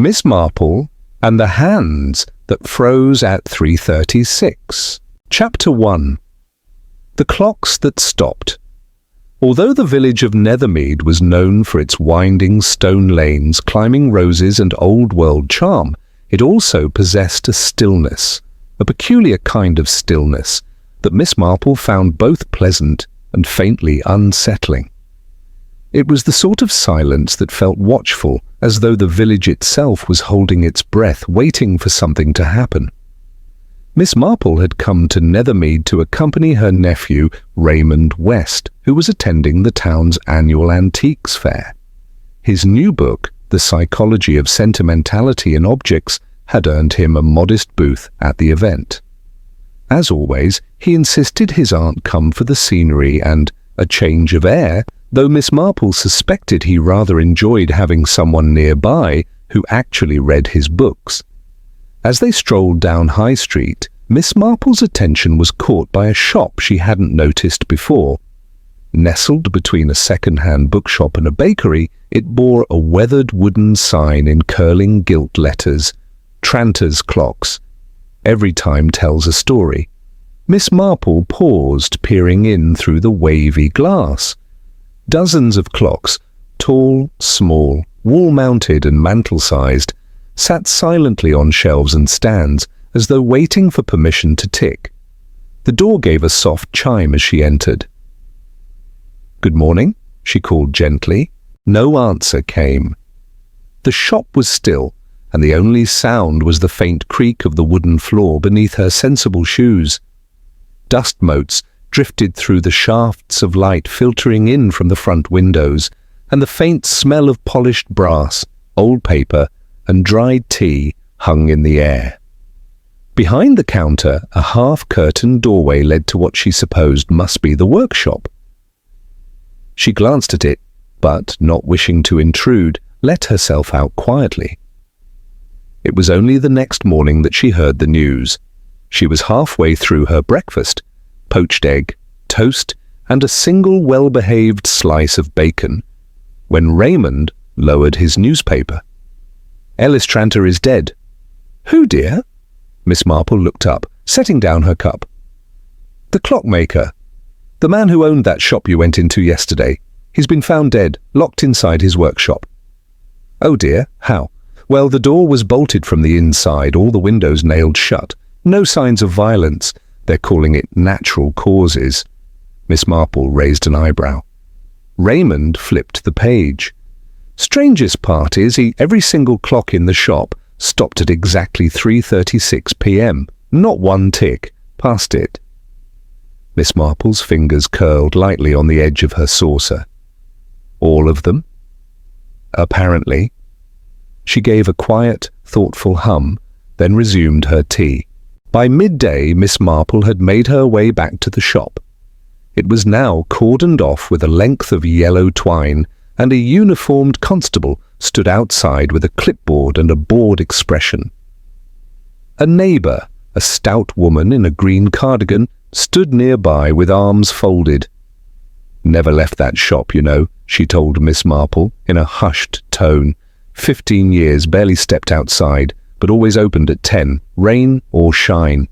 Miss Marple and the Hands that Froze at 3:36. Chapter 1. The Clocks That Stopped. Although the village of Nethermead was known for its winding stone lanes, climbing roses and old-world charm, it also possessed a stillness, a peculiar kind of stillness, that Miss Marple found both pleasant and faintly unsettling. It was the sort of silence that felt watchful, as though the village itself was holding its breath, waiting for something to happen. Miss Marple had come to Nethermead to accompany her nephew, Raymond West, who was attending the town's annual antiques fair. His new book, The Psychology of Sentimentality in Objects, had earned him a modest booth at the event. As always, he insisted his aunt come for the scenery and a change of air, though Miss Marple suspected he rather enjoyed having someone nearby who actually read his books. As they strolled down High Street, Miss Marple's attention was caught by a shop she hadn't noticed before. Nestled between a second-hand bookshop and a bakery, it bore a weathered wooden sign in curling gilt letters, "Tranter's Clocks. Every time tells a story." Miss Marple paused, peering in through the wavy glass. Dozens of clocks, tall, small, wall-mounted and mantel-sized, sat silently on shelves and stands, as though waiting for permission to tick. The door gave a soft chime as she entered. "Good morning," she called gently. No answer came. The shop was still, and the only sound was the faint creak of the wooden floor beneath her sensible shoes. Dust motes drifted through the shafts of light filtering in from the front windows, and the faint smell of polished brass, old paper, and dried tea hung in the air. Behind the counter, a half-curtained doorway led to what she supposed must be the workshop. She glanced at it, but, not wishing to intrude, let herself out quietly. It was only the next morning that she heard the news. She was halfway through her breakfast, poached egg, toast, and a single well-behaved slice of bacon, when Raymond lowered his newspaper. "Ellis Tranter is dead." "Who, dear?" Miss Marple looked up, setting down her cup. "The clockmaker. The man who owned that shop you went into yesterday. He's been found dead, locked inside his workshop." "Oh dear, how?" "Well, the door was bolted from the inside, all the windows nailed shut. No signs of violence. They're calling it natural causes." Miss Marple raised an eyebrow. Raymond flipped the page. "Strangest part is every single clock in the shop stopped at exactly 3:36 p.m. Not one tick past it." Miss Marple's fingers curled lightly on the edge of her saucer. "All of them?" "Apparently." She gave a quiet, thoughtful hum, then resumed her tea. By midday, Miss Marple had made her way back to the shop. It was now cordoned off with a length of yellow twine, and a uniformed constable stood outside with a clipboard and a bored expression. A neighbour, a stout woman in a green cardigan, stood nearby with arms folded. "Never left that shop, you know," she told Miss Marple in a hushed tone. 15 years, barely stepped outside, but always opened at 10, rain or shine."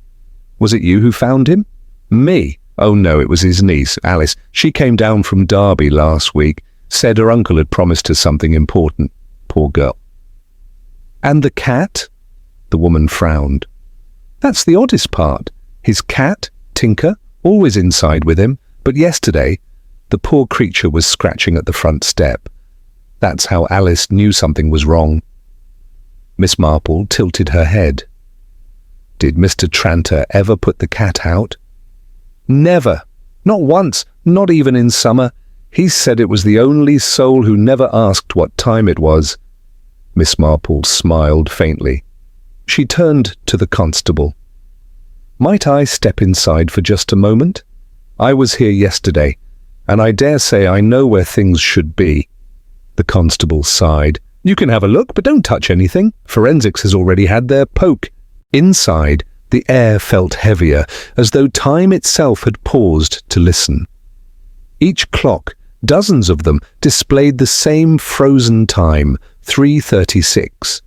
"Was it you who found him?" "Me? Oh no, it was his niece, Alice. She came down from Derby last week, said her uncle had promised her something important. Poor girl." "And the cat?" The woman frowned. "That's the oddest part. His cat, Tinker, always inside with him, but yesterday, the poor creature was scratching at the front step. That's how Alice knew something was wrong." Miss Marple tilted her head. "Did Mr. Tranter ever put the cat out?" "Never. Not once, not even in summer. He said it was the only soul who never asked what time it was." Miss Marple smiled faintly. She turned to the constable. "Might I step inside for just a moment? I was here yesterday, and I dare say I know where things should be." The constable sighed. "You can have a look, but don't touch anything. Forensics has already had their poke." Inside, the air felt heavier, as though time itself had paused to listen. Each clock, dozens of them, displayed the same frozen time, 3:36.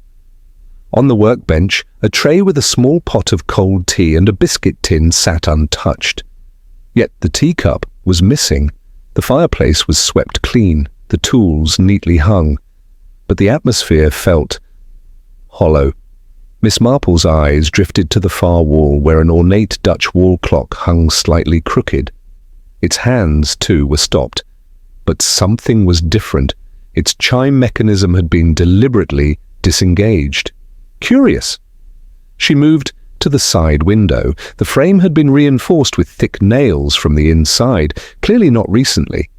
On the workbench, a tray with a small pot of cold tea and a biscuit tin sat untouched. Yet the teacup was missing. The fireplace was swept clean, the tools neatly hung. But the atmosphere felt hollow. Miss Marple's eyes drifted to the far wall where an ornate Dutch wall clock hung slightly crooked. Its hands, too, were stopped. But something was different. Its chime mechanism had been deliberately disengaged. Curious. She moved to the side window. The frame had been reinforced with thick nails from the inside, clearly not recently.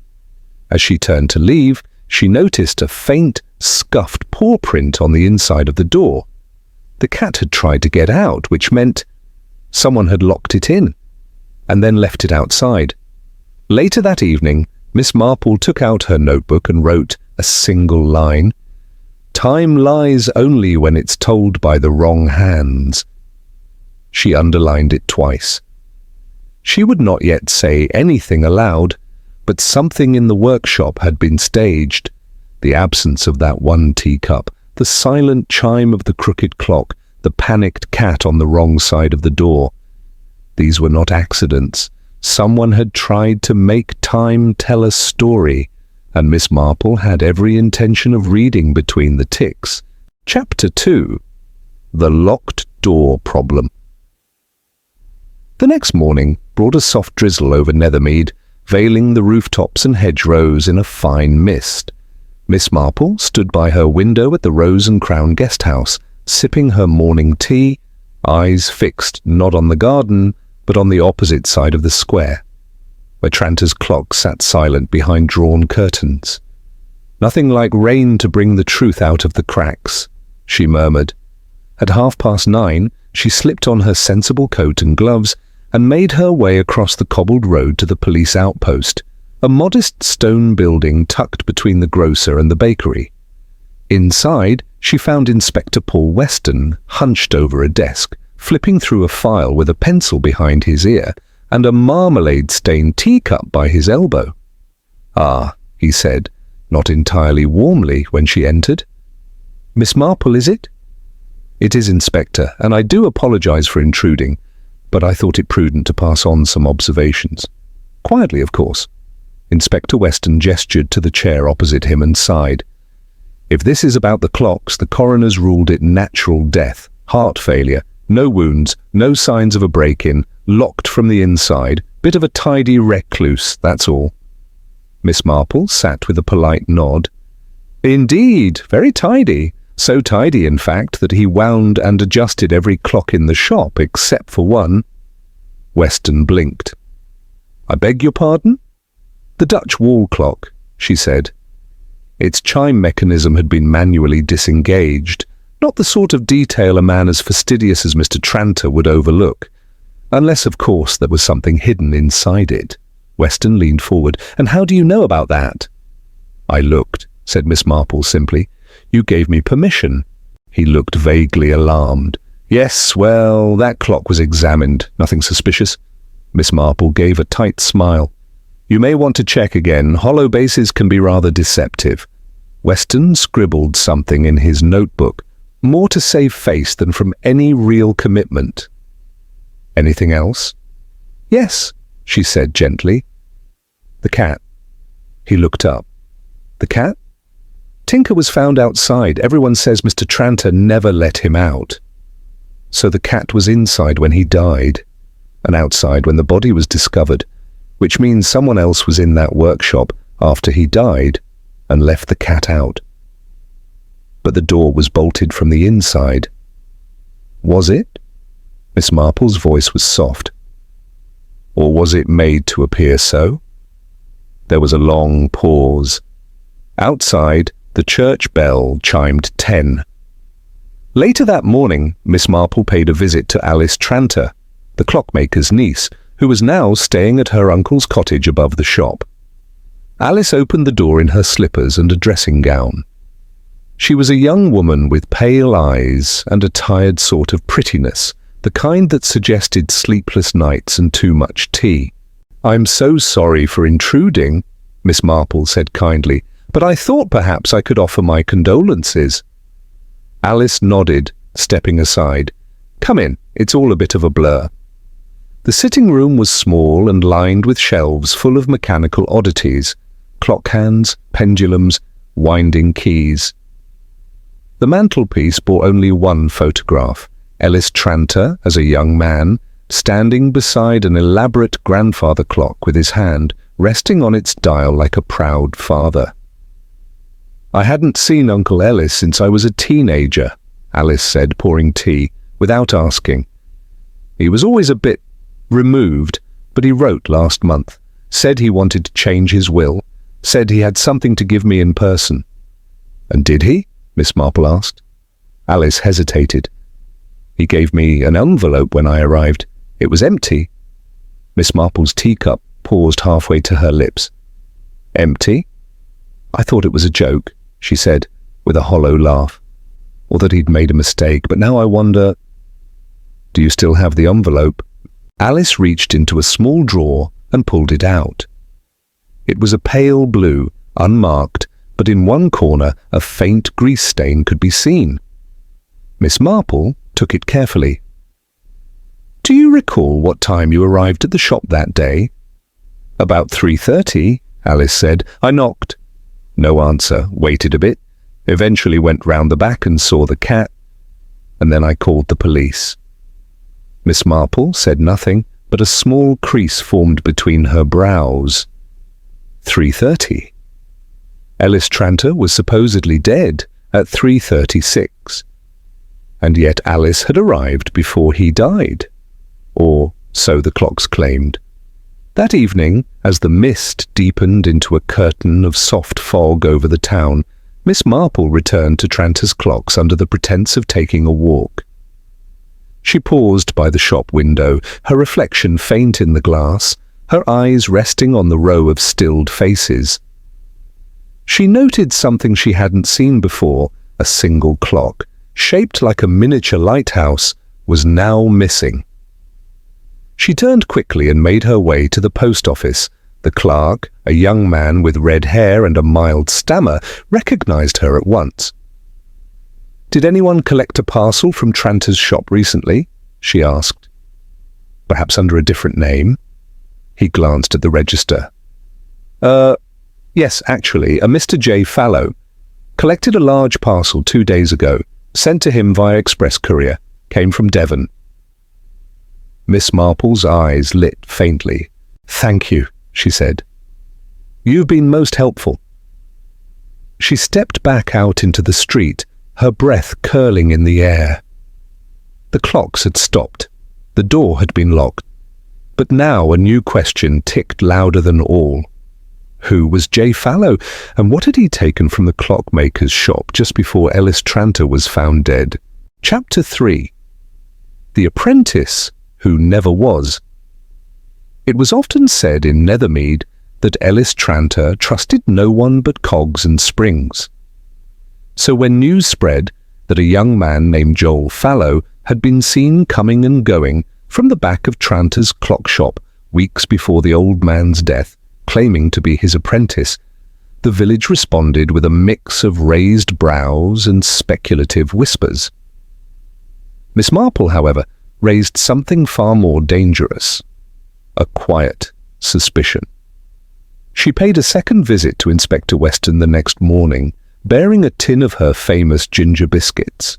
As she turned to leave, she noticed a faint, scuffed paw print on the inside of the door. The cat had tried to get out, which meant someone had locked it in, and then left it outside. Later that evening, Miss Marple took out her notebook and wrote a single line. "Time lies only when it's told by the wrong hands." She underlined it twice. She would not yet say anything aloud, but something in the workshop had been staged. The absence of that one teacup, the silent chime of the crooked clock, the panicked cat on the wrong side of the door. These were not accidents. Someone had tried to make time tell a story, and Miss Marple had every intention of reading between the ticks. Chapter 2. The Locked Door Problem. The next morning brought a soft drizzle over Nethermead, veiling the rooftops and hedgerows in a fine mist. Miss Marple stood by her window at the Rose and Crown guest house, sipping her morning tea, eyes fixed not on the garden, but on the opposite side of the square, where Tranter's clock sat silent behind drawn curtains. "Nothing like rain to bring the truth out of the cracks," she murmured. At 9:30, she slipped on her sensible coat and gloves and made her way across the cobbled road to the police outpost, a modest stone building tucked between the grocer and the bakery. Inside, she found Inspector Paul Weston hunched over a desk, flipping through a file with a pencil behind his ear and a marmalade-stained teacup by his elbow. "Ah," he said, not entirely warmly when she entered. "Miss Marple, is it?" "It is, Inspector, and I do apologize for intruding, but I thought it prudent to pass on some observations. Quietly, of course." Inspector Weston gestured to the chair opposite him and sighed. "If this is about the clocks, the coroner's ruled it natural death, heart failure, no wounds, no signs of a break-in, locked from the inside, bit of a tidy recluse, that's all." Miss Marple sat with a polite nod. "Indeed, very tidy. So tidy, in fact, that he wound and adjusted every clock in the shop except for one." Weston blinked. "I beg your pardon?" "The Dutch wall clock," she said. Its chime mechanism had been manually disengaged, not the sort of detail a man as fastidious as Mr. Tranter would overlook. Unless, of course, there was something hidden inside it. Weston leaned forward. "And how do you know about that?" "I looked," said Miss Marple simply. "You gave me permission." He looked vaguely alarmed. "Yes, well, that clock was examined. Nothing suspicious." Miss Marple gave a tight smile. "You may want to check again. Hollow bases can be rather deceptive." Weston scribbled something in his notebook, more to save face than from any real commitment. "Anything else?" "Yes," she said gently. "The cat." He looked up. "The cat?" "Tinker was found outside. Everyone says Mr. Tranter never let him out." "So the cat was inside when he died, and outside when the body was discovered, which means someone else was in that workshop after he died and left the cat out. But the door was bolted from the inside." "Was it?" Miss Marple's voice was soft. "Or was it made to appear so?" There was a long pause. Outside, the church bell chimed 10. Later that morning, Miss Marple paid a visit to Alice Tranter, the clockmaker's niece, who was now staying at her uncle's cottage above the shop. Alice opened the door in her slippers and a dressing gown. She was a young woman with pale eyes and a tired sort of prettiness, the kind that suggested sleepless nights and too much tea. "I'm so sorry for intruding," Miss Marple said kindly, "but I thought perhaps I could offer my condolences." Alice nodded stepping aside. "Come in, it's all a bit of a blur." The sitting room was small and lined with shelves full of mechanical oddities, clock hands, pendulums, winding keys. The mantelpiece bore only one photograph, Ellis Tranter as a young man, standing beside an elaborate grandfather clock with his hand resting on its dial like a proud father. "I hadn't seen Uncle Ellis since I was a teenager," Alice said, pouring tea, without asking. "He was always a bit removed, but he wrote last month, said he wanted to change his will, said he had something to give me in person." "And did he?" Miss Marple asked. Alice hesitated. "He gave me an envelope when I arrived. It was empty." Miss Marple's teacup paused halfway to her lips. "Empty? I thought it was a joke," she said, with a hollow laugh, "or that he'd made a mistake, but now I wonder—" "Do you still have the envelope?" Alice reached into a small drawer and pulled it out. It was a pale blue, unmarked, but in one corner a faint grease stain could be seen. Miss Marple took it carefully. "Do you recall what time you arrived at the shop that day?" "About 3:30, Alice said. "I knocked." No answer, waited a bit, eventually went round the back and saw the cat, and then I called the police. Miss Marple said nothing, but a small crease formed between her brows. 3:30. Ellis Tranter was supposedly dead at 3:36. And yet Alice had arrived before he died. Or so the clocks claimed. That evening, as the mist deepened into a curtain of soft fog over the town, Miss Marple returned to Tranter's clocks under the pretence of taking a walk. She paused by the shop window, her reflection faint in the glass, her eyes resting on the row of stilled faces. She noted something she hadn't seen before. A single clock, shaped like a miniature lighthouse, was now missing. She turned quickly and made her way to the post office. The clerk, a young man with red hair and a mild stammer, recognized her at once. "Did anyone collect a parcel from Tranter's shop recently?" she asked. "Perhaps under a different name?" He glanced at the register. Yes, actually, a Mr. J. Fallow. Collected a large parcel 2 days ago, sent to him via express courier. Came from Devon." Miss Marple's eyes lit faintly. "Thank you," she said. "You've been most helpful." She stepped back out into the street, her breath curling in the air. The clocks had stopped. The door had been locked. But now a new question ticked louder than all. Who was J. Fallow, and what had he taken from the clockmaker's shop just before Ellis Tranter was found dead? Chapter 3. The Apprentice Who Never Was. It was often said in Nethermead that Ellis Tranter trusted no one but cogs and springs. So when news spread that a young man named Joel Fallow had been seen coming and going from the back of Tranter's clock shop weeks before the old man's death, claiming to be his apprentice, the village responded with a mix of raised brows and speculative whispers. Miss Marple, however, raised something far more dangerous, a quiet suspicion. She paid a second visit to Inspector Weston the next morning, bearing a tin of her famous ginger biscuits.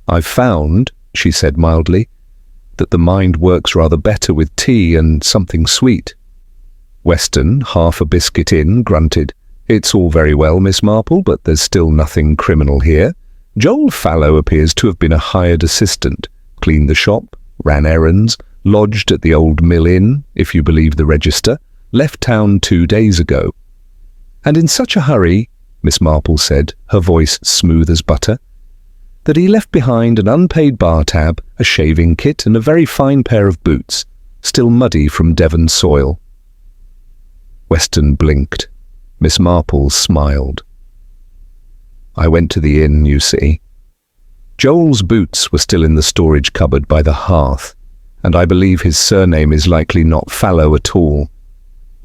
"I've found," she said mildly, "that the mind works rather better with tea and something sweet." Weston, half a biscuit in, grunted. "It's all very well, Miss Marple, but there's still nothing criminal here. Joel Fallow appears to have been a hired assistant, cleaned the shop, ran errands, lodged at the old Mill Inn, if you believe the register, left town 2 days ago. And in such a hurry," Miss Marple said, her voice smooth as butter, "that he left behind an unpaid bar tab, a shaving kit, and a very fine pair of boots, still muddy from Devon soil." Weston blinked. Miss Marple smiled. "I went to the inn, you see. Joel's boots were still in the storage cupboard by the hearth, and I believe his surname is likely not Fallow at all.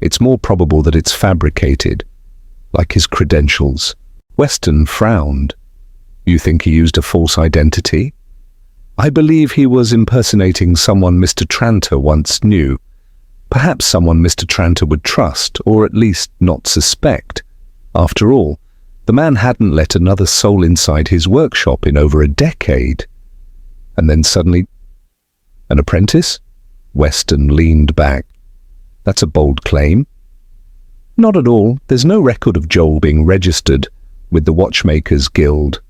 It's more probable that it's fabricated, like his credentials." Weston frowned. You think he used a false identity? I believe he was impersonating someone Mr. Tranter once knew. Perhaps someone Mr. Tranter would trust, or at least not suspect. After all, the man hadn't let another soul inside his workshop in over a decade. And then suddenly, an apprentice? Weston leaned back. That's a bold claim. Not at all. There's no record of Joel being registered with the Watchmakers Guild.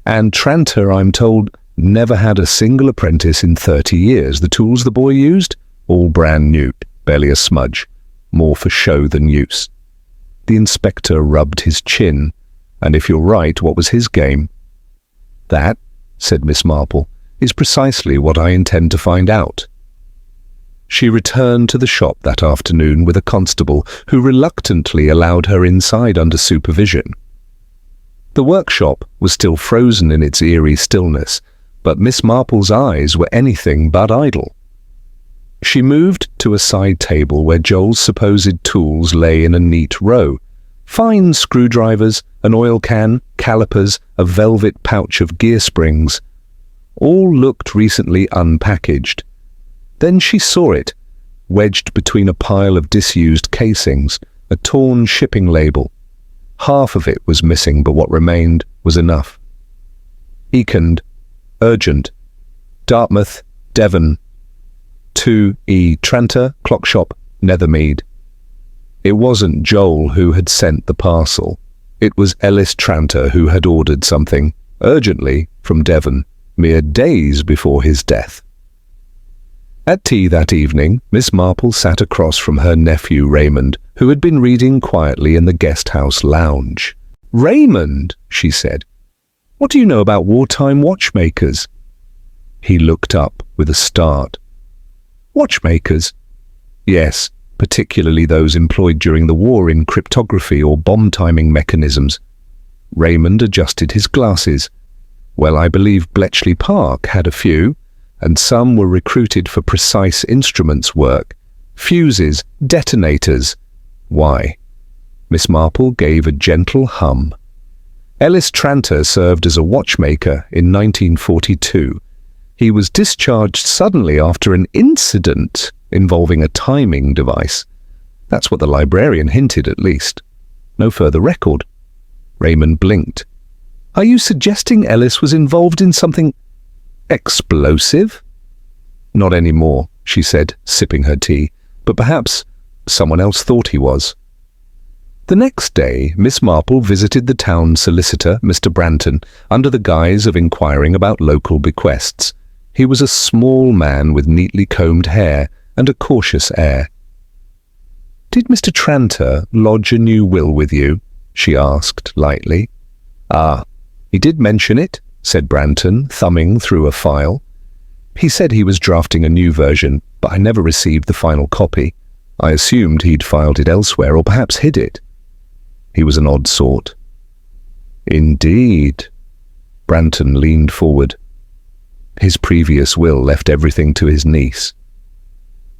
And Tranter, I'm told, never had a single apprentice in 30 years. The tools the boy used? All brand new, barely a smudge, more for show than use. The inspector rubbed his chin. And if you're right, what was his game? That, said Miss Marple, is precisely what I intend to find out. She returned to the shop that afternoon with a constable who reluctantly allowed her inside under supervision. The workshop was still frozen in its eerie stillness, but Miss Marple's eyes were anything but idle. She moved to a side table where Joel's supposed tools lay in a neat row. Fine screwdrivers, an oil can, calipers, a velvet pouch of gear springs. All looked recently unpackaged. Then she saw it, wedged between a pile of disused casings, a torn shipping label. Half of it was missing, but what remained was enough. Eakond, urgent, Dartmouth, Devon, 2E Tranter, Clock Shop, Nethermead. It wasn't Joel who had sent the parcel. It was Ellis Tranter who had ordered something, urgently, from Devon, mere days before his death. At tea that evening, Miss Marple sat across from her nephew Raymond, who had been reading quietly in the guest-house lounge. "Raymond," she said, "what do you know about wartime watchmakers?" He looked up with a start. "Watchmakers?" "Yes, particularly those employed during the war in cryptography or bomb-timing mechanisms." Raymond adjusted his glasses. "Well, I believe Bletchley Park had a few, and some were recruited for precise instruments work. Fuses, detonators." "Why?" Miss Marple gave a gentle hum. "Ellis Tranter served as a watchmaker in 1942. He was discharged suddenly after an incident involving a timing device. That's what the librarian hinted, at least. No further record." Raymond blinked. "Are you suggesting Ellis was involved in something explosive?" "Not anymore," she said, sipping her tea, "but perhaps someone else thought he was." The next day, Miss Marple visited the town solicitor, Mr. Branton, under the guise of inquiring about local bequests. He was a small man with neatly combed hair and a cautious air. "Did Mr. Tranter lodge a new will with you?" she asked lightly. "Ah, he did mention it," said Branton, thumbing through a file. "He said he was drafting a new version, but I never received the final copy. I assumed he'd filed it elsewhere or perhaps hid it. He was an odd sort." "Indeed." Branton leaned forward. His previous will left everything to his niece,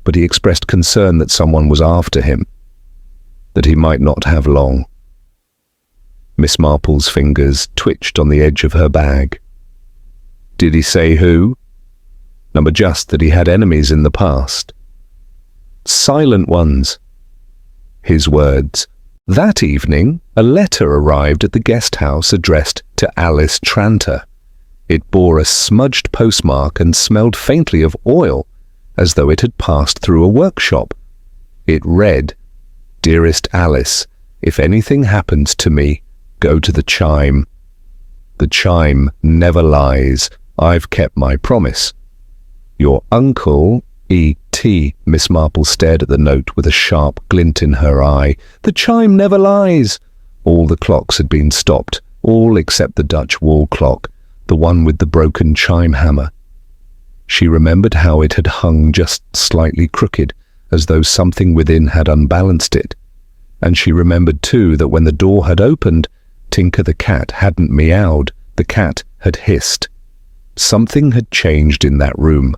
but he expressed concern that someone was after him, that he might not have long. Miss Marple's fingers twitched on the edge of her bag. "Did he say who?" "Number just that he had enemies in the past." "Silent ones." His words. That evening, a letter arrived at the guest house addressed to Alice Tranter. It bore a smudged postmark and smelled faintly of oil, as though it had passed through a workshop. It read, "Dearest Alice, if anything happens to me, go to the chime. The chime never lies. I've kept my promise. Your uncle, E.T." Miss Marple stared at the note with a sharp glint in her eye. "The chime never lies." All the clocks had been stopped, all except the Dutch wall clock, the one with the broken chime hammer. She remembered how it had hung just slightly crooked, as though something within had unbalanced it. And she remembered too that when the door had opened, Tinker the cat hadn't meowed, the cat had hissed. Something had changed in that room.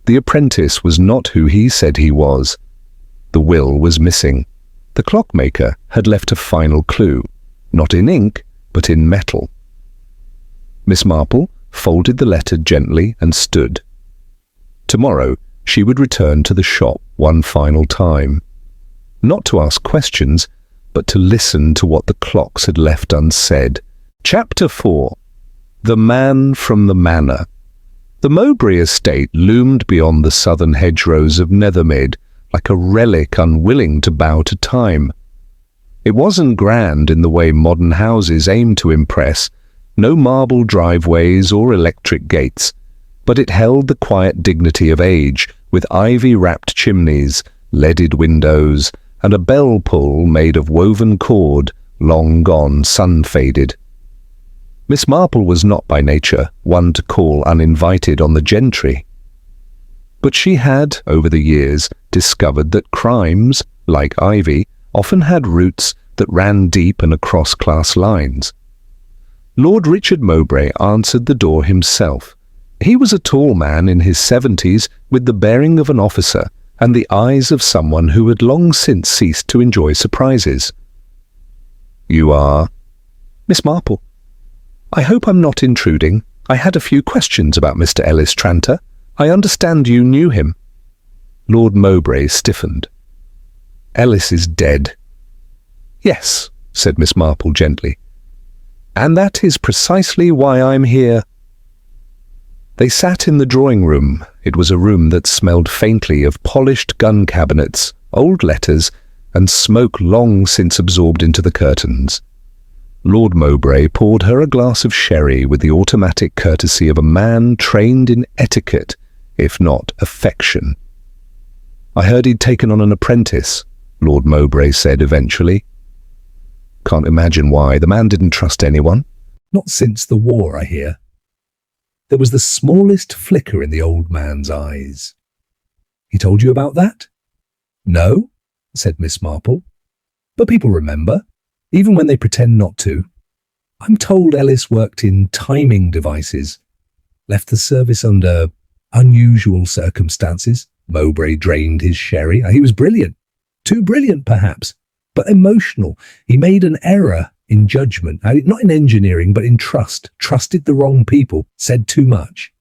The apprentice was not who he said he was. The will was missing. The clockmaker had left a final clue, not in ink, but in metal. Miss Marple folded the letter gently and stood. Tomorrow she would return to the shop one final time, not to ask questions, but to listen to what the clocks had left unsaid. Chapter 4. The Man from the Manor. The Mowbray estate loomed beyond the southern hedgerows of Nethermid like a relic unwilling to bow to time. It wasn't grand in the way modern houses aim to impress, no marble driveways or electric gates, but it held the quiet dignity of age, with ivy-wrapped chimneys, leaded windows, and a bell-pull made of woven cord, long gone sun-faded. Miss Marple was not by nature one to call uninvited on the gentry. But she had, over the years, discovered that crimes, like ivy, often had roots that ran deep and across class lines. Lord Richard Mowbray answered the door himself. He was a tall man in his 70s, with the bearing of an officer and the eyes of someone who had long since ceased to enjoy surprises. "You are?" "Miss Marple. I hope I'm not intruding. I had a few questions about Mr. Ellis Tranter. I understand you knew him." Lord Mowbray stiffened. "Ellis is dead." "Yes," said Miss Marple gently. "And that is precisely why I'm here." They sat in the drawing-room. It was a room that smelled faintly of polished gun cabinets, old letters, and smoke long since absorbed into the curtains. Lord Mowbray poured her a glass of sherry with the automatic courtesy of a man trained in etiquette, if not affection. "I heard he'd taken on an apprentice," Lord Mowbray said eventually. "Can't imagine why. The man didn't trust anyone." "Not since the war, I hear." There was the smallest flicker in the old man's eyes. "He told you about that?" "No," said Miss Marple. "But people remember, even when they pretend not to. I'm told Ellis worked in timing devices, left the service under unusual circumstances." Mowbray drained his sherry. "He was brilliant. Too brilliant, perhaps, but emotional. He made an error in judgment, not in engineering, but in trust. Trusted the wrong people, said too much.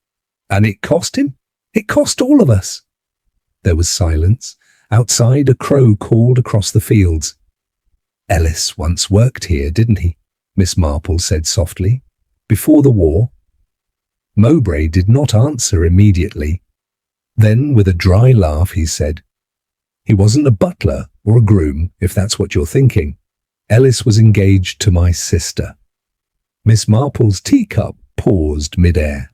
And it cost him. It cost all of us." There was silence. Outside, a crow called across the fields. "Ellis once worked here, didn't he?" Miss Marple said softly. "Before the war." Mowbray did not answer immediately. Then, with a dry laugh, he said, "He wasn't a butler or a groom, if that's what you're thinking. Ellis was engaged to my sister." Miss Marple's teacup paused mid-air.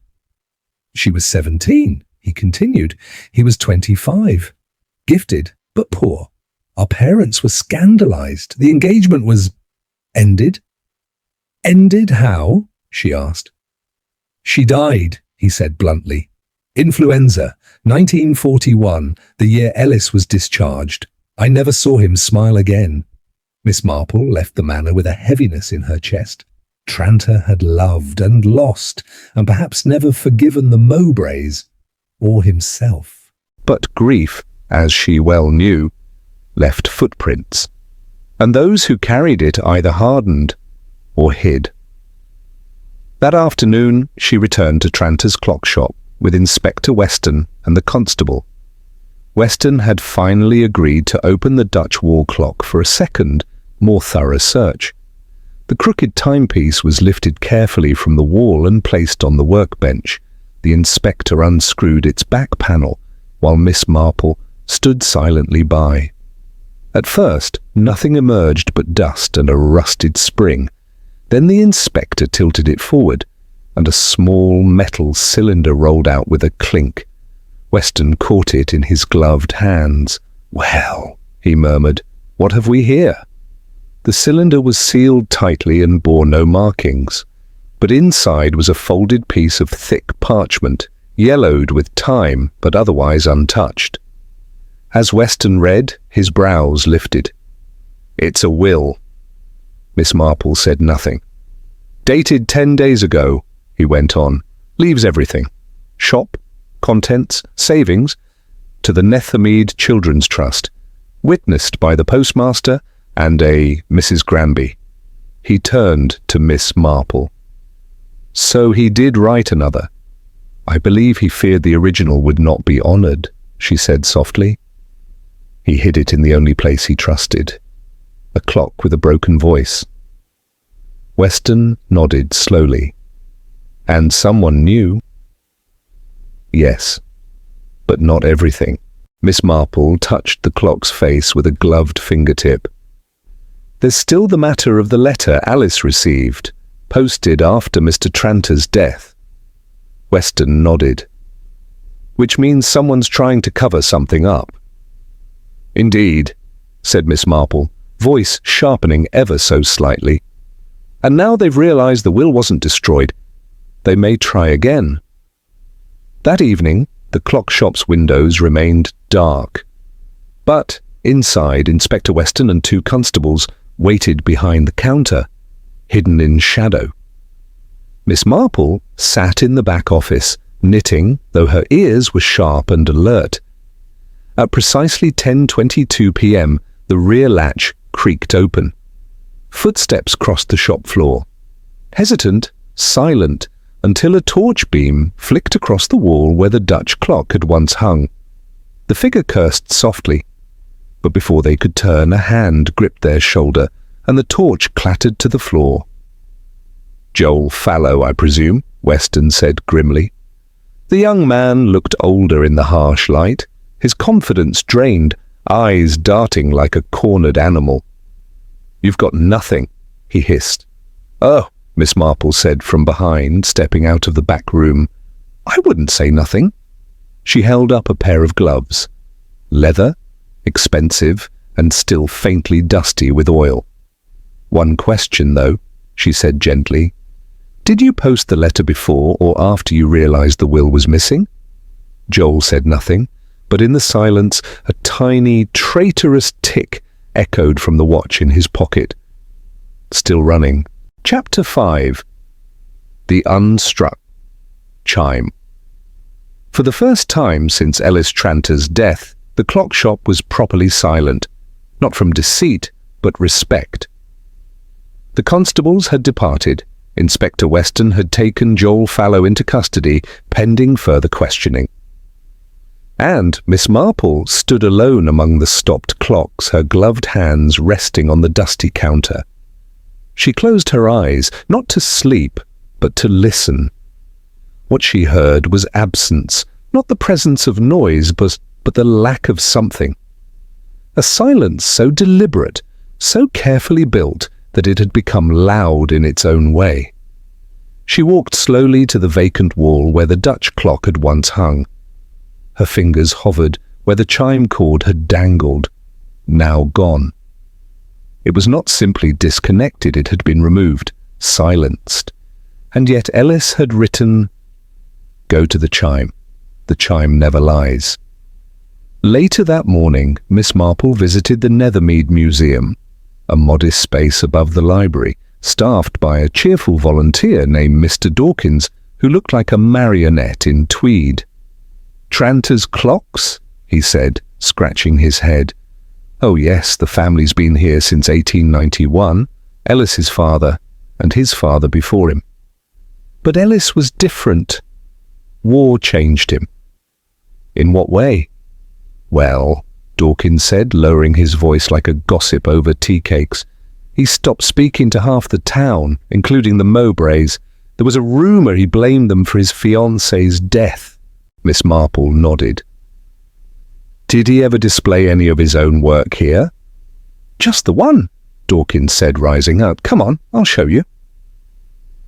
"She was 17, he continued. "He was 25. Gifted, but poor. Our parents were scandalized. The engagement was ended." "Ended how?" she asked. "She died," he said bluntly. "Influenza, 1941, the year Ellis was discharged. I never saw him smile again." Miss Marple left the manor with a heaviness in her chest. Tranter had loved and lost, and perhaps never forgiven the Mowbrays or himself. But grief, as she well knew, left footprints, and those who carried it either hardened or hid. That afternoon she returned to Tranter's clock shop with Inspector Weston and the constable. Weston had finally agreed to open the Dutch wall clock for a second, more thorough search. The crooked timepiece was lifted carefully from the wall and placed on the workbench. The inspector unscrewed its back panel, while Miss Marple stood silently by. At first, nothing emerged but dust and a rusted spring. Then the inspector tilted it forward, and a small metal cylinder rolled out with a clink. Weston caught it in his gloved hands. "Well," he murmured, "what have we here?" The cylinder was sealed tightly and bore no markings, but inside was a folded piece of thick parchment, yellowed with time but otherwise untouched. As Weston read, his brows lifted. "It's a will." Miss Marple said nothing. "Dated 10 days ago," he went on. "Leaves everything. Shop, contents, savings, to the Nethermead Children's Trust. Witnessed by the postmaster and a Mrs. Granby." He turned to Miss Marple. So he did write another. I believe he feared the original would not be honoured, she said softly. He hid it in the only place he trusted, a clock with a broken voice. Weston nodded slowly. And someone knew? Yes, but not everything. Miss Marple touched the clock's face with a gloved fingertip. There's still the matter of the letter Alice received, posted after Mr. Tranter's death. Weston nodded. Which means someone's trying to cover something up. Indeed, said Miss Marple, voice sharpening ever so slightly. And now they've realized the will wasn't destroyed. They may try again. That evening, the clock shop's windows remained dark. But inside, Inspector Weston and 2 constables waited behind the counter, hidden in shadow. Miss Marple sat in the back office, knitting, though her ears were sharp and alert. At precisely 10:22 p.m., the rear latch creaked open. Footsteps crossed the shop floor. Hesitant, silent, until a torch beam flicked across the wall where the Dutch clock had once hung. The figure cursed softly, but before they could turn, a hand gripped their shoulder, and the torch clattered to the floor. "Joel Fallow, I presume," Weston said grimly. The young man looked older in the harsh light, his confidence drained, eyes darting like a cornered animal. "You've got nothing," he hissed. "Oh," Miss Marple said from behind, stepping out of the back room. "I wouldn't say nothing." She held up a pair of gloves. Leather, expensive, and still faintly dusty with oil. "One question, though," she said gently. "Did you post the letter before or after you realized the will was missing?" Joel said nothing, but in the silence a tiny, traitorous tick echoed from the watch in his pocket. Still running. Chapter 5. The Unstruck Chime. For the first time since Ellis Tranter's death, the clock shop was properly silent, not from deceit, but respect. The constables had departed. Inspector Weston had taken Joel Fallow into custody, pending further questioning. And Miss Marple stood alone among the stopped clocks, her gloved hands resting on the dusty counter. She closed her eyes, not to sleep, but to listen. What she heard was absence, not the presence of noise, but the lack of something. A silence so deliberate, so carefully built, that it had become loud in its own way. She walked slowly to the vacant wall where the Dutch clock had once hung. Her fingers hovered where the chime cord had dangled, now gone. It was not simply disconnected, it had been removed, silenced. And yet Ellis had written, "Go to the chime never lies." Later that morning, Miss Marple visited the Nethermead Museum, a modest space above the library, staffed by a cheerful volunteer named Mr. Dawkins, who looked like a marionette in tweed. "Tranter's clocks?" he said, scratching his head. "Oh yes, the family's been here since 1891, Ellis's father, and his father before him." But Ellis was different. War changed him. In what way? "Well," Dawkins said, lowering his voice like a gossip over tea cakes, "he stopped speaking to half the town, including the Mowbrays. There was a rumour he blamed them for his fiancée's death." Miss Marple nodded. "Did he ever display any of his own work here?" "Just the one," Dawkins said, rising up. "Come on, I'll show you."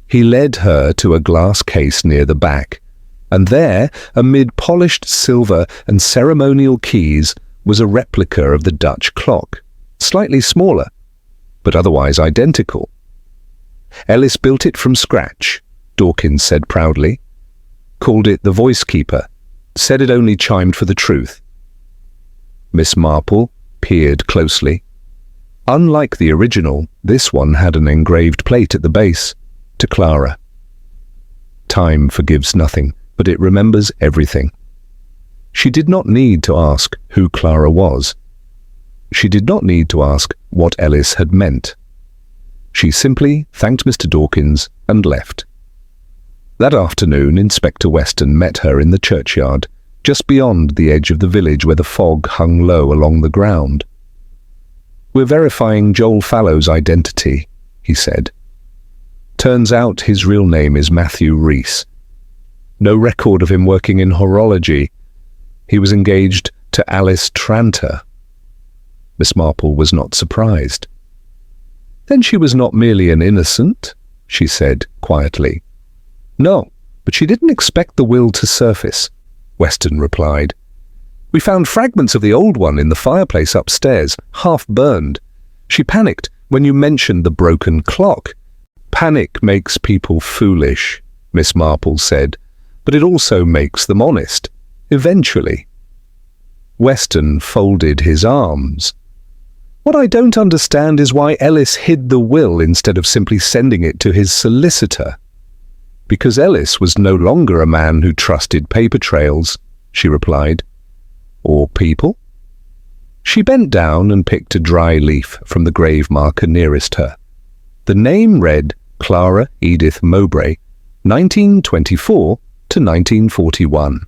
He led her to a glass case near the back, and there, amid polished silver and ceremonial keys, was a replica of the Dutch clock, slightly smaller, but otherwise identical. "Ellis built it from scratch," Dawkins said proudly. "Called it the Voice Keeper. Said it only chimed for the truth." Miss Marple peered closely. Unlike the original, this one had an engraved plate at the base, to Clara. "Time forgives nothing, but it remembers everything." She did not need to ask who Clara was. She did not need to ask what Ellis had meant. She simply thanked Mr. Dawkins and left. That afternoon, Inspector Weston met her in the churchyard, just beyond the edge of the village where the fog hung low along the ground. "We're verifying Joel Fallow's identity," he said. "Turns out his real name is Matthew Reese. No record of him working in horology. He was engaged to Alice Tranter." Miss Marple was not surprised. "Then she was not merely an innocent," she said quietly. "No, but she didn't expect the will to surface," Weston replied. "We found fragments of the old one in the fireplace upstairs, half burned. She panicked when you mentioned the broken clock." "Panic makes people foolish," Miss Marple said, "but it also makes them honest, eventually." Weston folded his arms. "What I don't understand is why Ellis hid the will instead of simply sending it to his solicitor." "Because Ellis was no longer a man who trusted paper trails," she replied. "Or people?" She bent down and picked a dry leaf from the grave marker nearest her. The name read Clara Edith Mowbray, 1924 to 1941.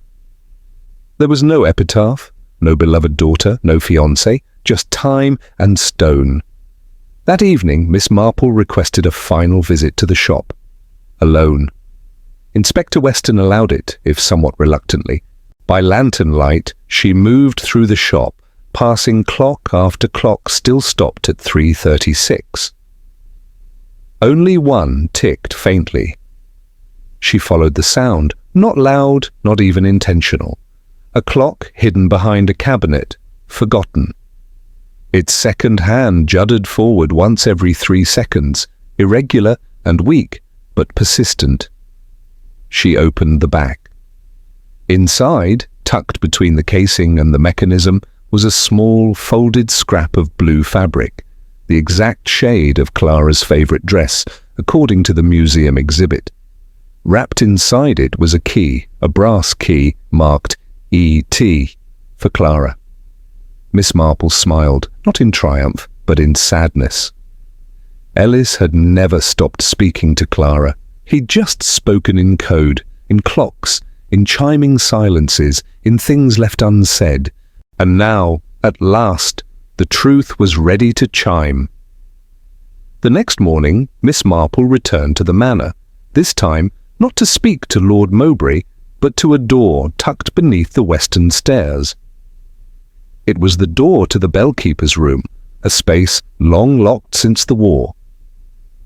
There was no epitaph, no beloved daughter, no fiancé, just time and stone. That evening, Miss Marple requested a final visit to the shop, alone. Inspector Weston allowed it, if somewhat reluctantly. By lantern light, she moved through the shop, passing clock after clock still stopped at 3:36. Only one ticked faintly. She followed the sound, not loud, not even intentional. A clock hidden behind a cabinet, forgotten. Its second hand juddered forward once every 3 seconds, irregular and weak, but persistent. She opened the back. Inside, tucked between the casing and the mechanism, was a small, folded scrap of blue fabric, the exact shade of Clara's favourite dress, according to the museum exhibit. Wrapped inside it was a key, a brass key marked E.T. for Clara. Miss Marple smiled, not in triumph, but in sadness. Ellis had never stopped speaking to Clara. He'd just spoken in code, in clocks, in chiming silences, in things left unsaid. And now, at last, the truth was ready to chime. The next morning, Miss Marple returned to the manor, this time not to speak to Lord Mowbray, but to a door tucked beneath the western stairs. It was the door to the bellkeeper's room, a space long locked since the war.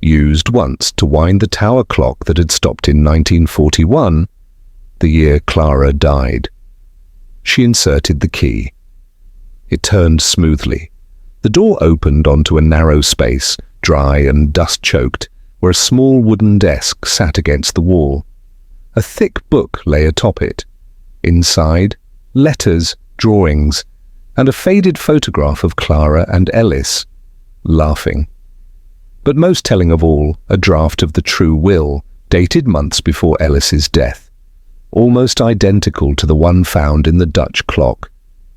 Used once to wind the tower clock that had stopped in 1941, the year Clara died. She inserted the key. It turned smoothly. The door opened onto a narrow space, dry and dust-choked, where a small wooden desk sat against the wall. A thick book lay atop it. Inside, letters, drawings, and a faded photograph of Clara and Ellis, laughing. But most telling of all, a draft of the true will, dated months before Ellis's death, almost identical to the one found in the Dutch clock.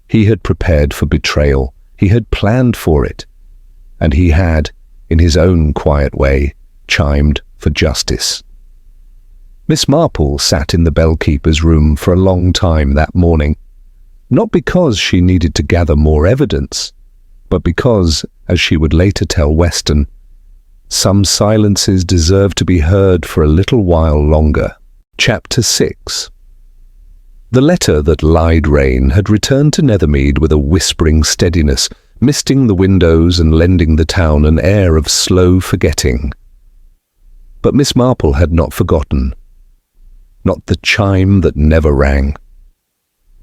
He had prepared for betrayal, he had planned for it, and he had, in his own quiet way, chimed for justice. Miss Marple sat in the bellkeeper's room for a long time that morning, not because she needed to gather more evidence, but because, as she would later tell Weston, some silences deserve to be heard for a little while longer. Chapter 6. The letter that lied rain had returned to Nethermead with a whispering steadiness, misting the windows and lending the town an air of slow forgetting. But Miss Marple had not forgotten. Not the chime that never rang.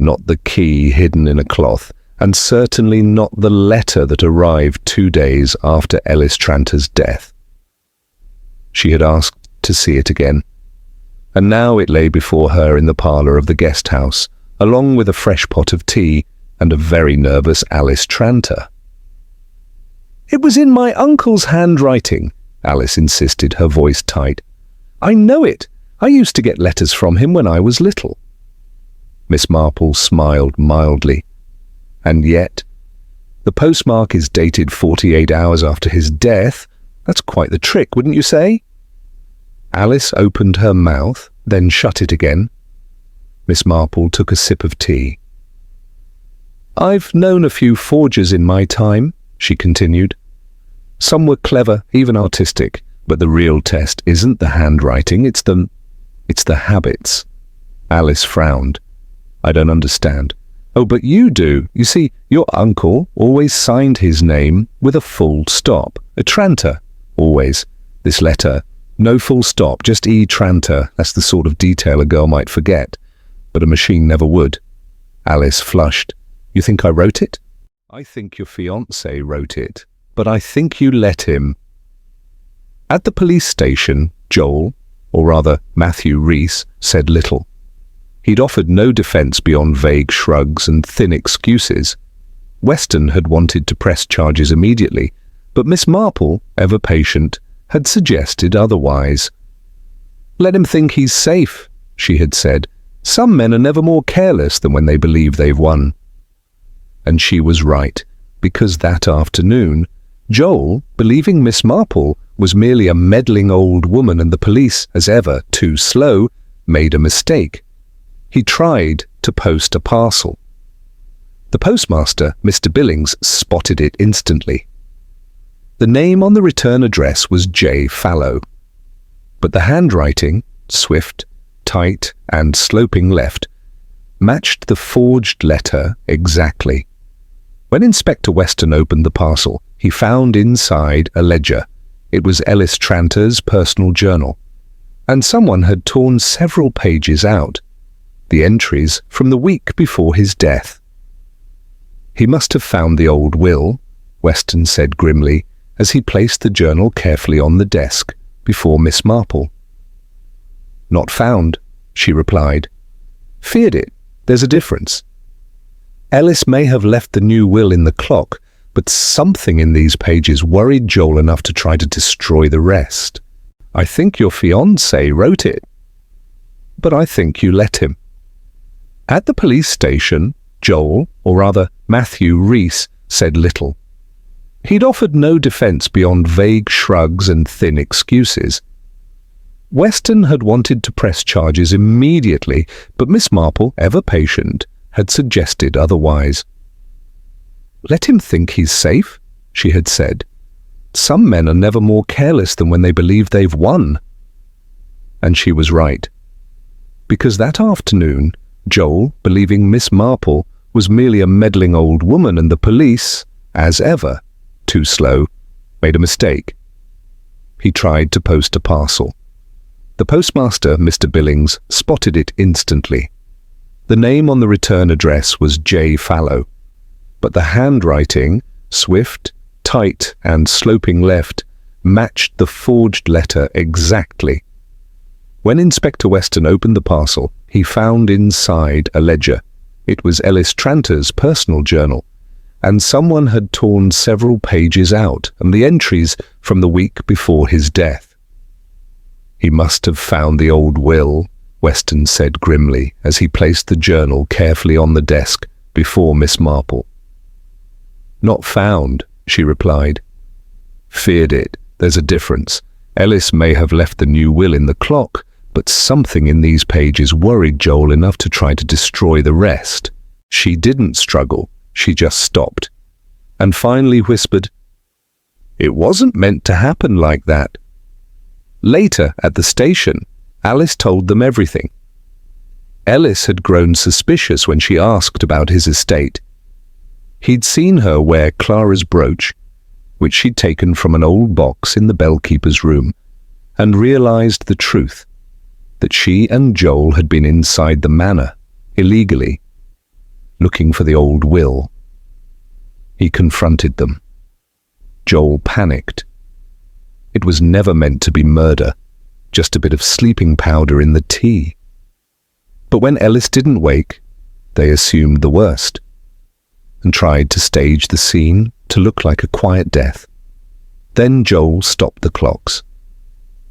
Not the key hidden in a cloth, and certainly not the letter that arrived 2 days after Ellis Tranter's death. She had asked to see it again, and now it lay before her in the parlour of the guest house, along with a fresh pot of tea and a very nervous Alice Tranter. "It was in my uncle's handwriting," Alice insisted, her voice tight. "I know it. I used to get letters from him when I was little." Miss Marple smiled mildly. "And yet, the postmark is dated 48 hours after his death. That's quite the trick, wouldn't you say?" Alice opened her mouth, then shut it again. Miss Marple took a sip of tea. "I've known a few forgers in my time," she continued. "Some were clever, even artistic, but the real test isn't the handwriting, it's the habits." Alice frowned. "I don't understand." "Oh, but you do. You see, your uncle always signed his name with a full stop. A Tranter, always. This letter, no full stop, just E. Tranter. That's the sort of detail a girl might forget. But a machine never would." Alice flushed. "You think I wrote it?" "I think your fiancé wrote it, but I think you let him." At the police station, Joel, or rather Matthew Reese, said little. He'd offered no defense beyond vague shrugs and thin excuses. Weston had wanted to press charges immediately, but Miss Marple, ever patient, had suggested otherwise. "Let him think he's safe," she had said. "Some men are never more careless than when they believe they've won." And she was right, because that afternoon, Joel, believing Miss Marple was merely a meddling old woman and the police, as ever, too slow, made a mistake. He tried to post a parcel. The postmaster, Mr. Billings, spotted it instantly. The name on the return address was J. Fallow, but the handwriting, swift, tight, and sloping left, matched the forged letter exactly. When Inspector Weston opened the parcel, he found inside a ledger. It was Ellis Tranter's personal journal, and someone had torn several pages out, the entries from the week before his death. "He must have found the old will," Weston said grimly, as he placed the journal carefully on the desk before Miss Marple. "Not found," she replied. "Feared it. There's a difference. Ellis may have left the new will in the clock, but something in these pages worried Joel enough to try to destroy the rest. I think your fiancé wrote it, but I think you let him." At the police station, Joel, or rather Matthew Reese, said little. He'd offered no defense beyond vague shrugs and thin excuses. Weston had wanted to press charges immediately, but Miss Marple, ever patient, had suggested otherwise. "Let him think he's safe," she had said. "Some men are never more careless than when they believe they've won." And she was right. Because that afternoon, Joel, believing Miss Marple was merely a meddling old woman and the police, as ever, too slow, made a mistake. He tried to post a parcel. The postmaster, Mr. Billings, spotted it instantly. The name on the return address was J. Fallow, but the handwriting, swift, tight, and sloping left, matched the forged letter exactly. When Inspector Weston opened the parcel, he found inside a ledger. It was Ellis Tranter's personal journal, and someone had torn several pages out and the entries from the week before his death. "He must have found the old will," Weston said grimly as he placed the journal carefully on the desk before Miss Marple. "Not found," she replied. "Feared it. There's a difference. Ellis may have left the new will in the clock, but something in these pages worried Joel enough to try to destroy the rest." She didn't struggle. She just stopped, and finally whispered, "It wasn't meant to happen like that." Later, at the station, Alice told them everything. Ellis had grown suspicious when she asked about his estate. He'd seen her wear Clara's brooch, which she'd taken from an old box in the bellkeeper's room, and realized the truth, that she and Joel had been inside the manor, illegally, looking for the old will. He confronted them. Joel panicked. It was never meant to be murder, just a bit of sleeping powder in the tea. But when Ellis didn't wake, they assumed the worst, and tried to stage the scene to look like a quiet death. Then Joel stopped the clocks,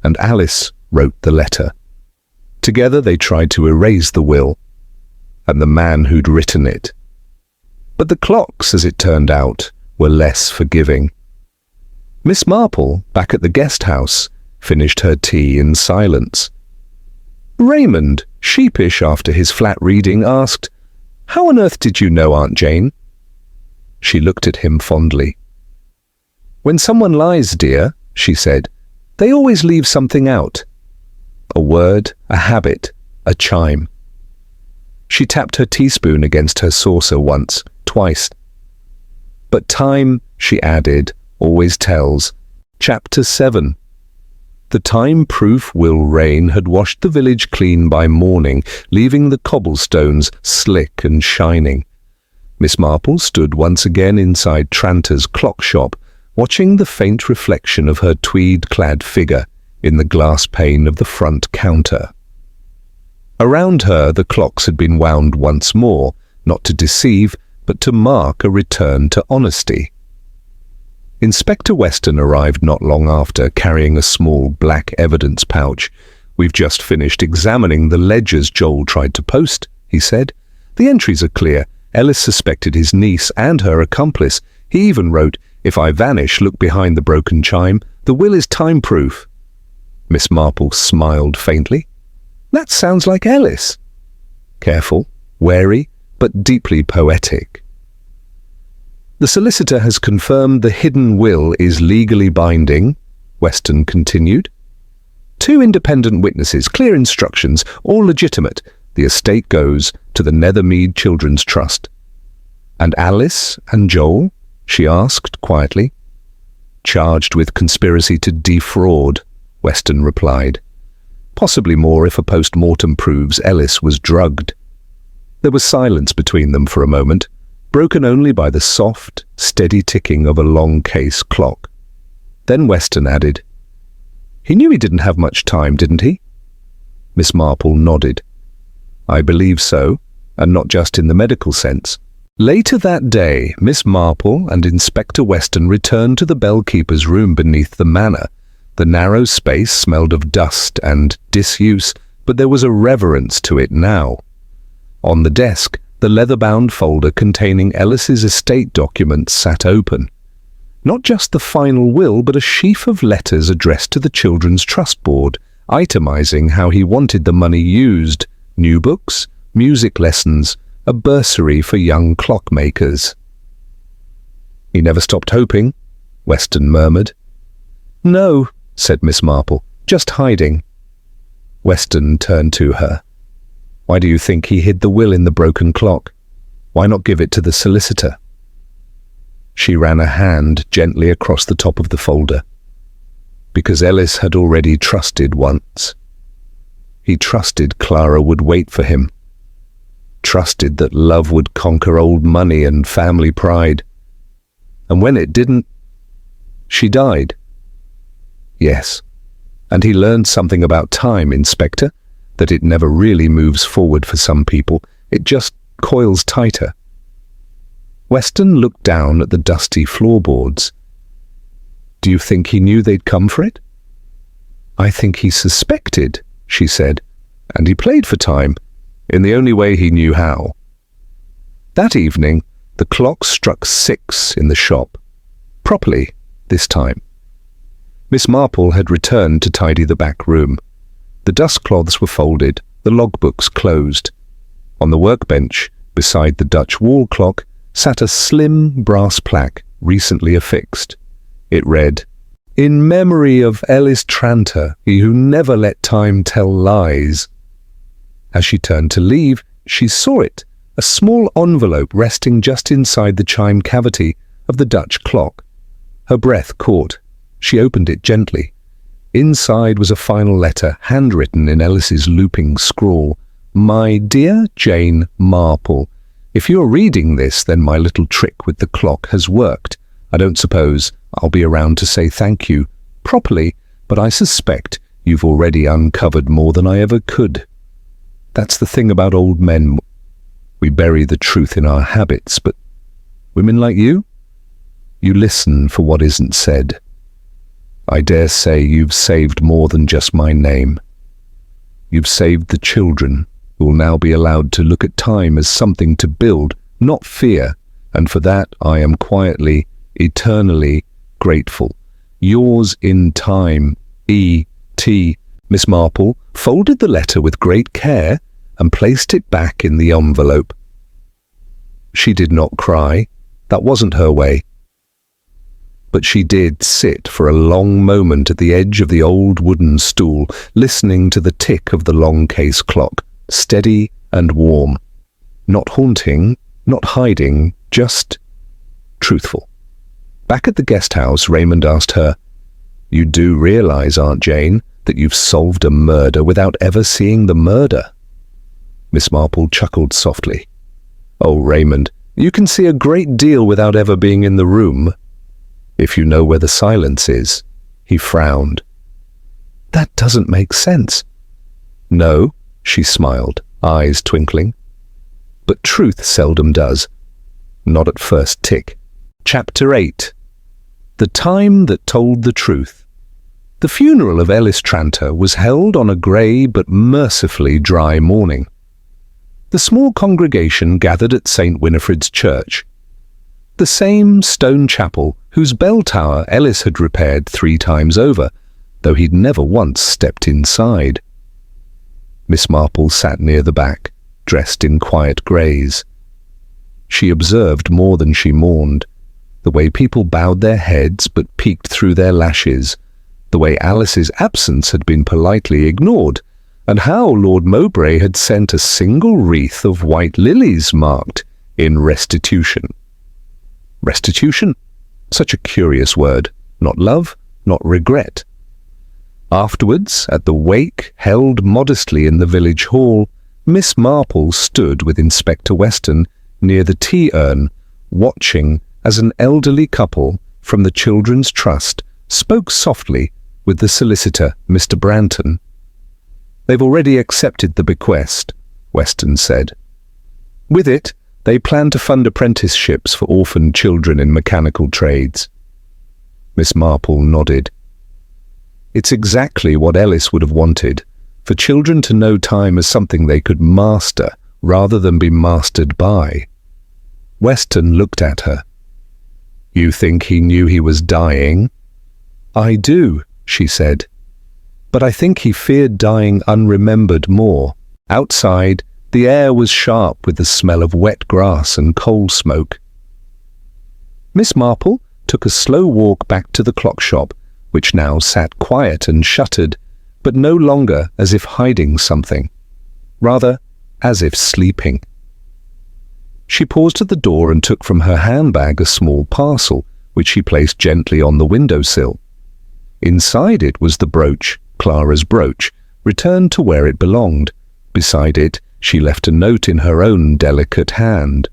and Alice wrote the letter. Together they tried to erase the will, and the man who'd written it. But the clocks, as it turned out, were less forgiving. Miss Marple, back at the guest house, finished her tea in silence. Raymond, sheepish after his flat reading, asked, "How on earth did you know, Aunt Jane?" She looked at him fondly. "When someone lies, dear," she said, "they always leave something out. A word, a habit, a chime." She tapped her teaspoon against her saucer once, twice. "But time," she added, "always tells." Chapter 7. The time-proof will rain had washed the village clean by morning, leaving the cobblestones slick and shining. Miss Marple stood once again inside Tranter's clock shop, watching the faint reflection of her tweed-clad figure in the glass pane of the front counter. Around her the clocks had been wound once more, not to deceive, but to mark a return to honesty. Inspector Weston arrived not long after, carrying a small black evidence pouch. "We've just finished examining the ledgers Joel tried to post," he said. "The entries are clear. Ellis suspected his niece and her accomplice. He even wrote, 'If I vanish, look behind the broken chime. The will is time-proof.'" Miss Marple smiled faintly. "That sounds like Ellis." Careful, wary, but deeply poetic. "The solicitor has confirmed the hidden will is legally binding," Weston continued. "2 independent witnesses, clear instructions, all legitimate. The estate goes to the Nethermead Children's Trust." "And Alice and Joel?" she asked quietly. "Charged with conspiracy to defraud," Weston replied. "Possibly more if a post-mortem proves Ellis was drugged." There was silence between them for a moment, broken only by the soft, steady ticking of a long case clock. Then Weston added, "He knew he didn't have much time, didn't he?" Miss Marple nodded. "I believe so, and not just in the medical sense." Later that day, Miss Marple and Inspector Weston returned to the bellkeeper's room beneath the manor. The narrow space smelled of dust and disuse, but there was a reverence to it now. On the desk, the leather-bound folder containing Ellis's estate documents sat open. Not just the final will, but a sheaf of letters addressed to the Children's Trust Board, itemizing how he wanted the money used: new books, music lessons, a bursary for young clockmakers. "He never stopped hoping," Weston murmured. "No," said Miss Marple, "just hiding." Weston turned to her. "Why do you think he hid the will in the broken clock? Why not give it to the solicitor?" She ran a hand gently across the top of the folder. "Because Ellis had already trusted once. He trusted Clara would wait for him. Trusted that love would conquer old money and family pride. And when it didn't, she died." "Yes, and he learned something about time, Inspector, that it never really moves forward for some people. It just coils tighter." Weston looked down at the dusty floorboards. "Do you think he knew they'd come for it?" "I think he suspected," she said, "and he played for time, in the only way he knew how." That evening, the clock struck 6 in the shop. Properly, this time. Miss Marple had returned to tidy the back room. The dustcloths were folded, the logbooks closed. On the workbench, beside the Dutch wall clock, sat a slim brass plaque recently affixed. It read, "In memory of Ellis Tranter, he who never let time tell lies." As she turned to leave, she saw it, a small envelope resting just inside the chime cavity of the Dutch clock. Her breath caught. She opened it gently. Inside was a final letter, handwritten in Ellis's looping scrawl. "My dear Jane Marple, if you're reading this, then my little trick with the clock has worked. I don't suppose I'll be around to say thank you properly, but I suspect you've already uncovered more than I ever could. That's the thing about old men. We bury the truth in our habits, but women like you listen for what isn't said. I dare say you've saved more than just my name. You've saved the children who will now be allowed to look at time as something to build, not fear, and for that I am quietly, eternally grateful. Yours in time, E.T. Miss Marple folded the letter with great care and placed it back in the envelope. She did not cry. That wasn't her way. But she did sit for a long moment at the edge of the old wooden stool, listening to the tick of the long case clock, steady and warm. Not haunting, not hiding, just truthful. Back at the guest house, Raymond asked her, "You do realize, Aunt Jane, that you've solved a murder without ever seeing the murder?" Miss Marple chuckled softly. "Oh, Raymond, you can see a great deal without ever being in the room. If you know where the silence is." He frowned. "That doesn't make sense." "No," she smiled, eyes twinkling. "But truth seldom does. Not at first tick." Chapter 8. The Time That Told the Truth. The funeral of Ellis Tranter was held on a grey but mercifully dry morning. The small congregation gathered at St. Winifred's Church, the same stone chapel whose bell tower Ellis had repaired 3 times over, though he'd never once stepped inside. Miss Marple sat near the back, dressed in quiet greys. She observed more than she mourned, the way people bowed their heads but peeked through their lashes, the way Alice's absence had been politely ignored, and how Lord Mowbray had sent a single wreath of white lilies marked in restitution. Restitution? Such a curious word. Not love, not regret. Afterwards, at the wake held modestly in the village hall, Miss Marple stood with Inspector Weston near the tea urn, watching as an elderly couple from the Children's Trust spoke softly with the solicitor, Mr. Branton. "They've already accepted the bequest," Weston said. "With it, they plan to fund apprenticeships for orphaned children in mechanical trades." Miss Marple nodded. "It's exactly what Ellis would have wanted, for children to know time as something they could master rather than be mastered by." Weston looked at her. "You think he knew he was dying?" "I do," she said. "But I think he feared dying unremembered more. Outside, the air was sharp with the smell of wet grass and coal smoke." Miss Marple took a slow walk back to the clock shop, which now sat quiet and shuttered, but no longer as if hiding something. Rather, as if sleeping. She paused at the door and took from her handbag a small parcel, which she placed gently on the windowsill. Inside it was the brooch, Clara's brooch, returned to where it belonged. Beside it, she left a note in her own delicate hand.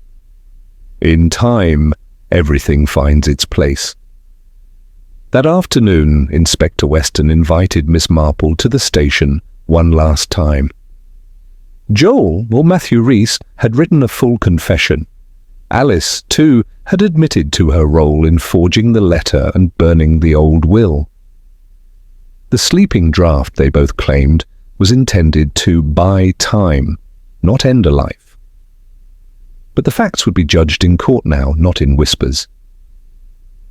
"In time, everything finds its place." That afternoon, Inspector Weston invited Miss Marple to the station one last time. Joel, or Matthew Rees, had written a full confession. Alice, too, had admitted to her role in forging the letter and burning the old will. The sleeping draft, they both claimed, was intended to buy time, not end a life. But the facts would be judged in court now, not in whispers.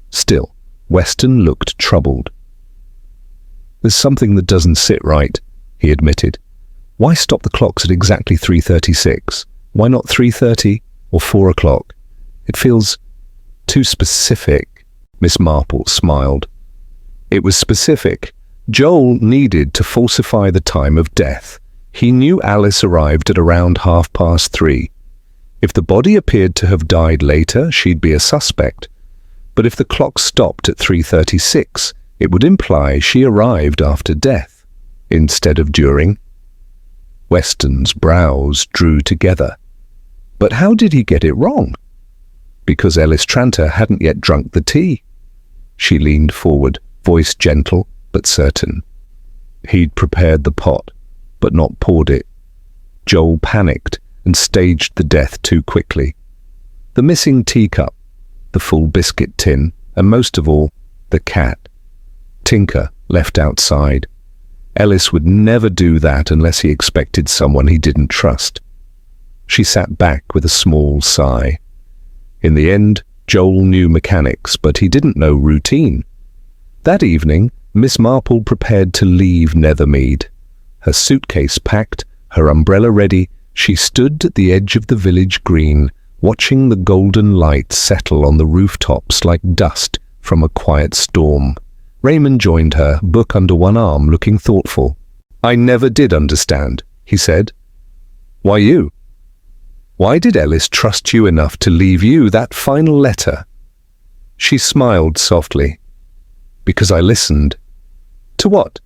Still, Weston looked troubled. "There's something that doesn't sit right," he admitted. "Why stop the clocks at exactly 3:36? Why not 3:30 or 4 o'clock? It feels too specific." Miss Marple smiled. "It was specific. Joel needed to falsify the time of death. He knew Alice arrived at around 3:30. If the body appeared to have died later, she'd be a suspect. But if the clock stopped at 3:36, it would imply she arrived after death, instead of during." Weston's brows drew together. But how did he get it wrong? Because Ellis Tranter hadn't yet drunk the tea. She leaned forward, voice gentle but certain. He'd prepared the pot, but not poured it. Joel panicked and staged the death too quickly. The missing teacup, the full biscuit tin, and most of all, the cat. Tinker left outside. Ellis would never do that unless he expected someone he didn't trust. She sat back with a small sigh. In the end, Joel knew mechanics, but he didn't know routine. That evening, Miss Marple prepared to leave Nethermead. her suitcase packed, her umbrella ready, she stood at the edge of the village green, watching the golden light settle on the rooftops like dust from a quiet storm. Raymond joined her, book under one arm, looking thoughtful. "I never did understand," he said. "Why you? Why did Ellis trust you enough to leave you that final letter?" She smiled softly. "Because I listened." "To what?"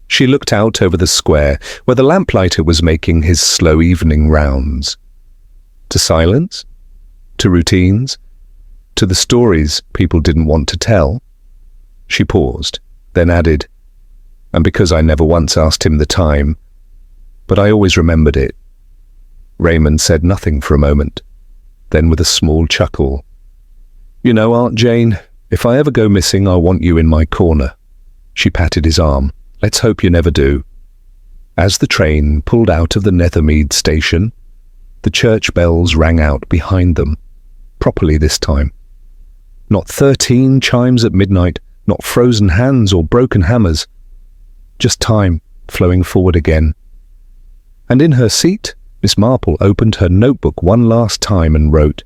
She looked out over the square, where the lamplighter was making his slow evening rounds. To silence? To routines? To the stories people didn't want to tell? She paused, then added, "And because I never once asked him the time, but I always remembered it." Raymond said nothing for a moment. Then with a small chuckle, "You know, Aunt Jane, if I ever go missing, I want you in my corner." She patted his arm. "Let's hope you never do." As the train pulled out of the Nethermead station, the church bells rang out behind them, properly this time. Not 13 chimes at midnight, not frozen hands or broken hammers, just time flowing forward again. And in her seat, Miss Marple opened her notebook one last time and wrote,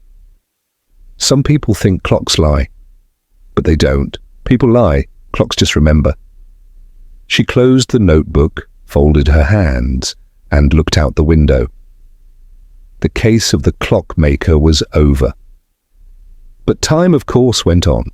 "Some people think clocks lie, but they don't. People lie, clocks just remember." She closed the notebook, folded her hands, and looked out the window. The case of the clockmaker was over. But time, of course, went on.